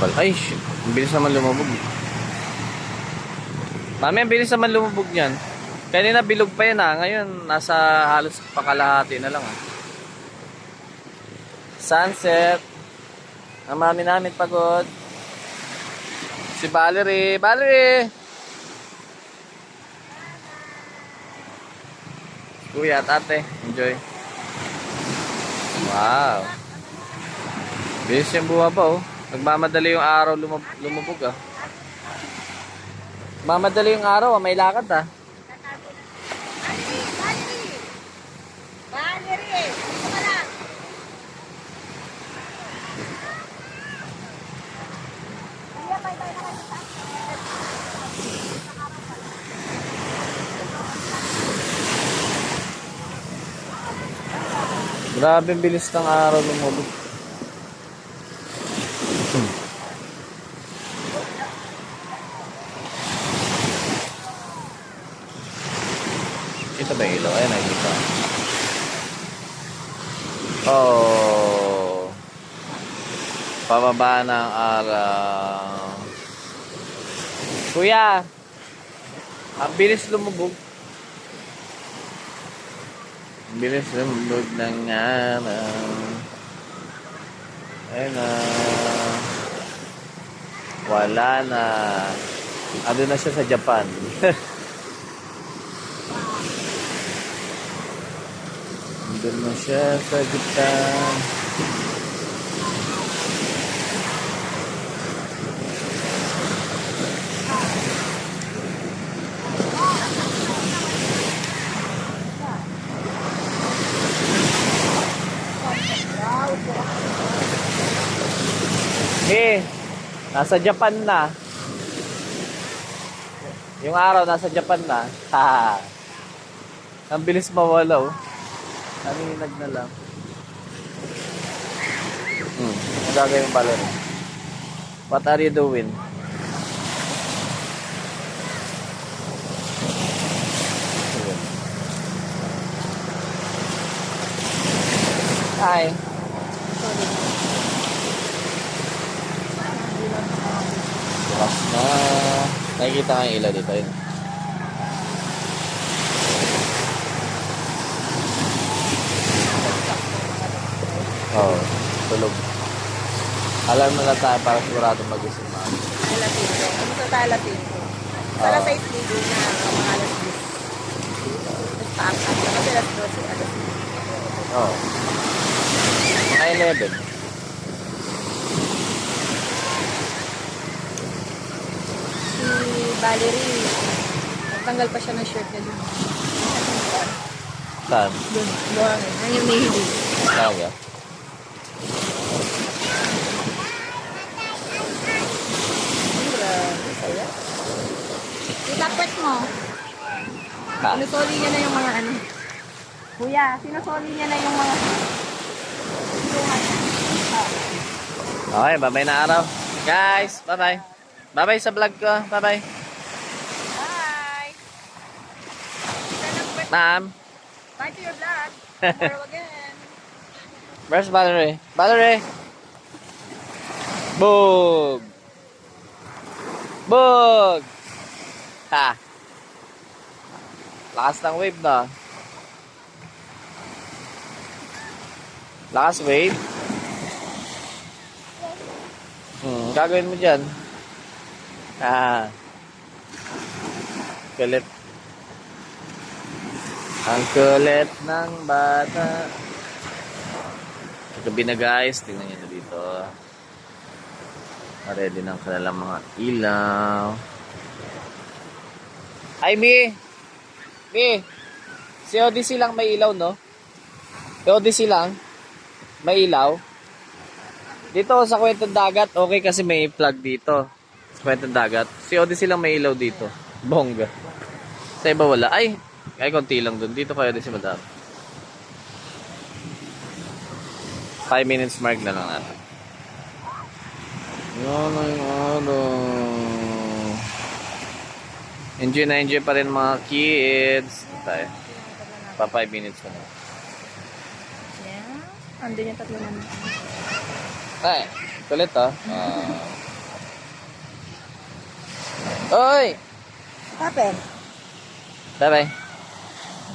pala. Ay, shit. Ang bilis naman lumubog. Mami, ang bilis naman lumubog niyan. Kanina bilog pa yan ha. Ngayon, nasa halos pakalahati na lang ha. Sunset. Ang mami namin pagod. Si Valerie. Valerie! Kuya at ate. Enjoy. Wow. Bilis yung bumaba oh. Nagmamadali yung araw lumubog ah. Mamadali yung araw ah. May lakad ah. Grabe ang bilis ng araw lumubog. Ito ba yung ilaw? Ayan, nakikita. Oh. Pababa ng araw. Kuya, ang bilis lumubog. Ang bilis lumubog ng araw. Ayun na. Wala na. Ando na siya sa Japan. Doon na siya sa Japan. Nasa Japan na. Yung araw nasa Japan na. Ha. Ang bilis mawala oh. Naninag na lang. Ang gagawin yung balon. What are you doing? Hi. Bukas na. Nakikita ka yung ilaw dito yun. Oo, tulog. Alam na lang tayo para sigurado mag-isip na. Latin ko. Ano sa tayo Latin ko? Para sa isligo na mga alas 10. Tapos paangkat. Kasi alas 12, alas 10. Oo. Mga 11. Si Valerie, nagtanggal pa siya ng shirt niya dun. Saan? Dun, buhangin. Yan yung nahilig. Talaga? Saya. Itakwet mo. Sinusoli niya na yung mga ano. Kuya, sinusoli niya na yung mga Okay, bye-bye na araw. Guys, bye-bye. Bye-bye sa vlog ko. Bye-bye. Bye! Ma'am. Bye to your vlog. Tomorrow again. Where's Valerie? Valerie! Bug! Bug! Ha! Lakas ng wave na. Lakas wave? Gagawin mo dyan. Ah. Kulit. Ang kulit ng bata. Gabi na guys. Tingnan nyo na dito. Ready ng kanilang mga ilaw. Ay, Mi! Mi! Si Odyssey lang may ilaw, no? Si Odyssey lang may ilaw. Dito sa Kwentong Dagat, okay kasi may plug dito. Sa Kwentong Dagat. Si Odyssey lang may ilaw dito. Bongga. Sa iba wala. Ay konti lang dun. Dito kayo Odyssey madami. 5 minutes mark na lang natin. Yan ay ano. Enjoy na enjoy pa rin mga kids. Tayo. Pa 5 minutes na. Yeah. Andun yung tatlo naman. Ay, kulit ah. Oy! Happen. Bye-bye.